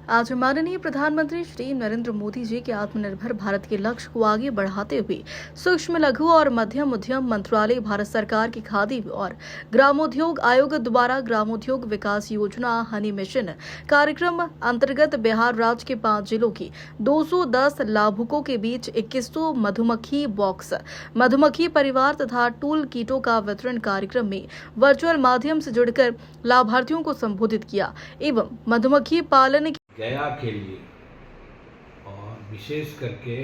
आज माननीय प्रधानमंत्री श्री नरेंद्र मोदी जी के आत्मनिर्भर भारत के लक्ष्य को आगे बढ़ाते हुए सूक्ष्म लघु और मध्यम उद्यम मंत्रालय, भारत सरकार की खादी और ग्रामोद्योग आयोग द्वारा ग्रामोद्योग विकास योजना हनी मिशन कार्यक्रम अंतर्गत बिहार राज्य के 5 जिलों की 210 लाभुकों के बीच 2100 मधुमक्खी बॉक्स, मधुमक्खी परिवार तथा टूल किटों का वितरण कार्यक्रम में वर्चुअल माध्यम से जुड़कर लाभार्थियों को संबोधित किया एवं मधुमक्खी पालन गया के लिए और विशेष करके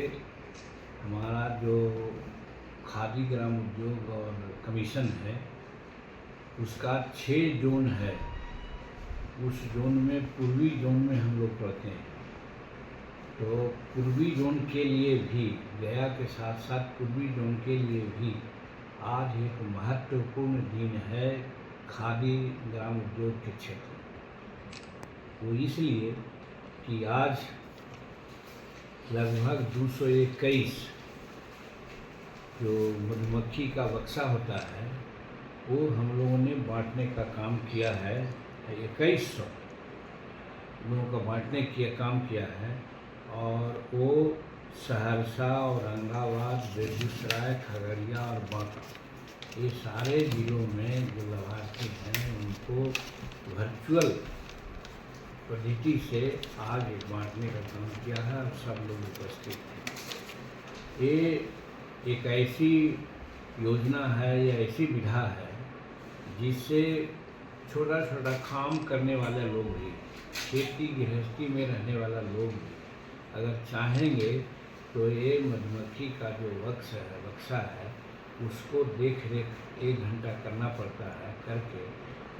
हमारा जो खादी ग्राम उद्योग और कमीशन है उसका 6 जोन है। उस जोन में पूर्वी जोन में हम लोग पढ़ते हैं, तो पूर्वी जोन के लिए भी गया के साथ साथ पूर्वी जोन के लिए भी आज एक महत्वपूर्ण दिन है खादी ग्राम उद्योग के क्षेत्र में। वो इसलिए कि आज लगभग 221 जो मधुमक्खी का बक्सा होता है वो हम लोगों ने बांटने का काम किया है। 2100 लोगों का बांटने का काम किया है और वो सहरसा, औरंगाबाद, बेगूसराय, खगड़िया और बांका, ये सारे जिलों में जो लाभार्थी हैं उनको वर्चुअल पद्धति से आज बांटने का काम किया है और सब लोग उपस्थित हैं। ये एक ऐसी योजना है या ऐसी विधा है जिससे छोटा छोटा काम करने वाले लोग भी, खेती गृहस्थी में रहने वाला लोग भी अगर चाहेंगे तो ये मधुमक्खी का जो बक्सा है उसको देख रेख 1 घंटा करना पड़ता है। करके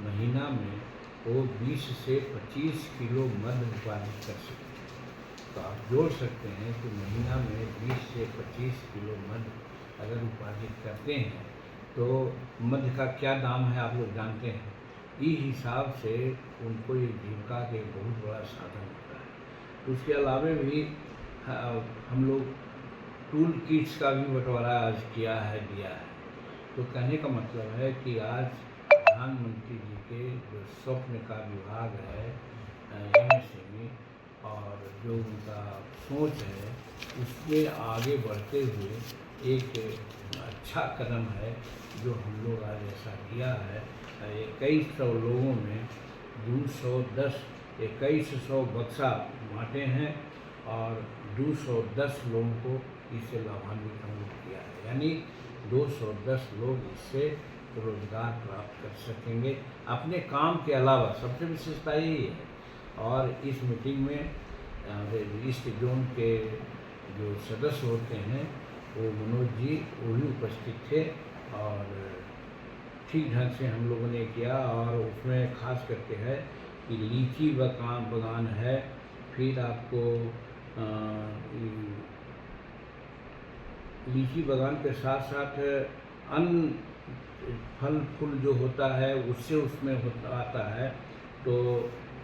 महीना में वो 20 से 25 किलो मध उत्पादित कर सकते हैं। तो आप जोड़ सकते हैं कि महीना में 20 से 25 किलो मध अगर उत्पादित करते हैं तो मध का क्या दाम है आप लोग जानते हैं। इस हिसाब से उनको ये जीविका के बहुत बड़ा साधन होता है। उसके अलावा भी हम लोग टूल किट्स का भी बंटवारा आज किया है, दिया है। तो कहने का मतलब है कि आज प्रधानमंत्री जी के जो स्वप्न का विभाग है एमएसएमई और जो उनका सोच है उसमें आगे बढ़ते हुए एक अच्छा कदम है जो हम लोग आज ऐसा किया है। 2100 लोगों में 2100 बक्सा बांटे हैं और 210 लोगों को इससे लाभान्वित हम लोग किया है। यानी 210 लोग इससे रोजगार प्राप्त कर सकेंगे अपने काम के अलावा। सबसे विशेषता यही है। और इस मीटिंग में ईस्ट जोन के जो सदस्य होते हैं वो मनोज जी वो भी उपस्थित थे और ठीक ढंग से हम लोगों ने किया। और उसमें खास करके है कि लीची बागान है, फिर आपको लीची बागान के साथ साथ अन्य फल फूल जो होता है उससे उसमें आता है। तो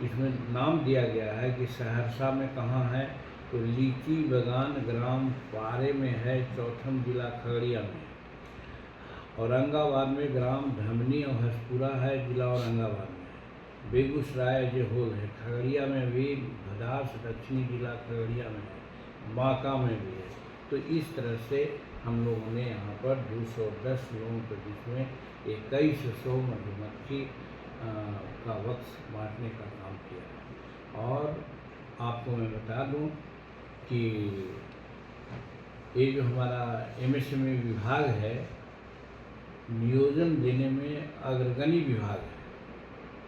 इसमें नाम दिया गया है कि सहरसा में कहाँ है, तो लीची बागान ग्राम पारे में है, चौथम जिला खगड़िया में। औरंगाबाद में ग्राम धमनी और हसपुरा है, जिला औरंगाबाद में। बेगूसराय जो होल है, खगड़िया में भी, भदास दक्षिणी जिला खगड़िया में है, बांका में भी है। तो इस तरह से हम लोगों ने यहाँ पर 210 लोगों के बीच में 2100 मधुमक्खी का बक्स बांटने का काम किया है। और आपको मैं बता दूं कि ये जो हमारा एमएसएमई विभाग है नियोजन देने में अग्रगणी विभाग है।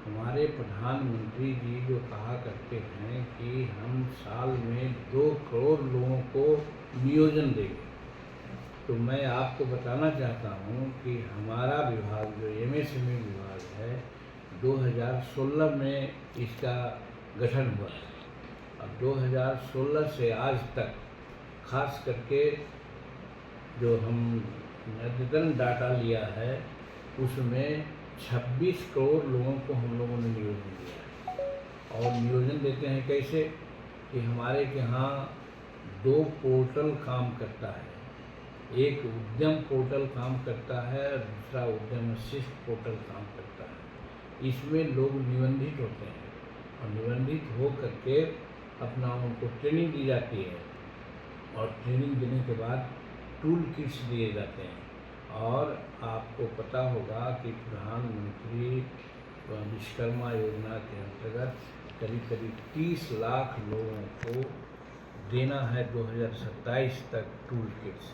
हमारे प्रधानमंत्री जी जो कहा करते हैं कि हम साल में 2 करोड़ लोगों को नियोजन देंगे, तो मैं आपको बताना चाहता हूं कि हमारा विभाग जो एमएसएमई विभाग है 2016 में इसका गठन हुआ है। अब 2016 से आज तक खास करके जो हम अद्यतन डाटा लिया है उसमें 26 करोड़ लोगों को हम लोगों ने नियोजन दिया है। और नियोजन देते हैं कैसे कि हमारे यहाँ 2 पोर्टल काम करता है। एक उद्यम पोर्टल काम करता है और दूसरा उद्यम शिष्ट पोर्टल काम करता है। इसमें लोग निबंधित होते हैं और निबंधित हो करके अपना उनको ट्रेनिंग दी जाती है और ट्रेनिंग देने के बाद टूल किट्स दिए जाते हैं। और आपको पता होगा कि प्रधानमंत्री विश्वकर्मा योजना के अंतर्गत करीब करीब 30 लाख लोगों को देना है 2027 तक टूल किट्स,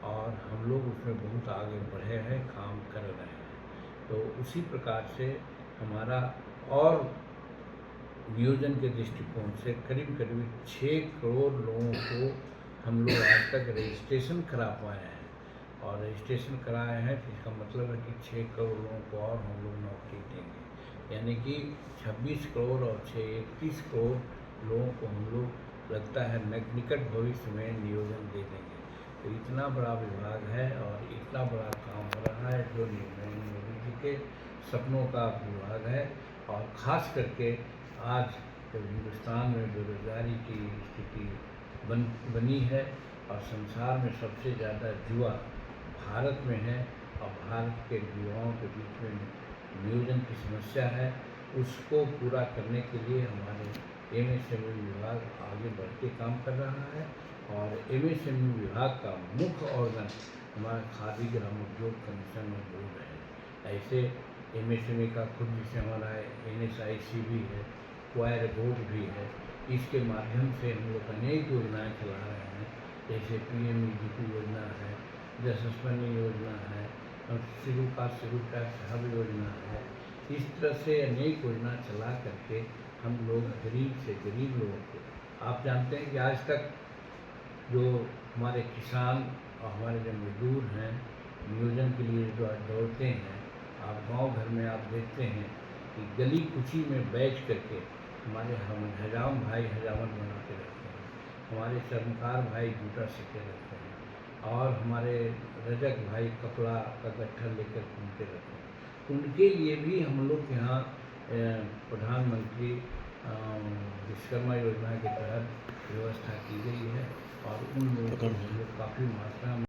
और हम लोग उसमें बहुत आगे बढ़े हैं, काम कर रहे हैं। तो उसी प्रकार से हमारा और नियोजन के दृष्टिकोण से करीब करीब 6 करोड़ लोगों को हम लोग आज तक रजिस्ट्रेशन करा पाए हैं, और रजिस्ट्रेशन कराए हैं तो इसका मतलब है कि 6 करोड़ लोगों को और हम लोग नौकरी देंगे, यानी कि 26 करोड़ और 6 31 करोड़ लोगों को हम लोग लगता है निकट भविष्य में नियोजन दे देंगे। तो इतना बड़ा विभाग है और इतना बड़ा काम हो रहा है जो नरेंद्र मोदी जी के सपनों का विभाग है। और ख़ास करके आज जब हिंदुस्तान में बेरोजगारी की स्थिति बनी है और संसार में सबसे ज़्यादा युवा भारत में है और भारत के युवाओं के बीच में नियोजन की समस्या है, उसको पूरा करने के लिए हमारे एमएसएमई विभाग आगे बढ़ के काम कर रहा है। और एमएसएमई विभाग का मुख्य ऑर्गन हमारा खादी ग्रामोद्योग कमीशन और बोर्ड है। ऐसे एमएसएमई का खुद जिसे हमारा एनएसआईसी भी है, क्वायर बोर्ड भी है, इसके माध्यम से हम लोग अनेक योजनाएं चला रहे हैं, जैसे पीएमईजीपी योजना है, यशस्विनी योजना है, और शुरू का हब योजना है। इस तरह से अनेक योजना चला करके हम लोग गरीब से गरीब लोगों को, आप जानते हैं कि आज तक जो हमारे किसान और हमारे जो मजदूर हैं नियोजन के लिए जो दौड़ते हैं, आप गांव घर में आप देखते हैं कि गली कुची में बैठ करके हमारे हम हजाम भाई हजामत बनाते रहते हैं, हमारे चर्मकार भाई जूता सीते रहते हैं, और हमारे रजक भाई कपड़ा का गट्ठर लेकर घूमते रहते हैं। उनके लिए भी हम लोग यहाँ प्रधानमंत्री विश्वकर्मा योजना के तहत व्यवस्था की गई है, और उन लोगों को काफ़ी मात्रा में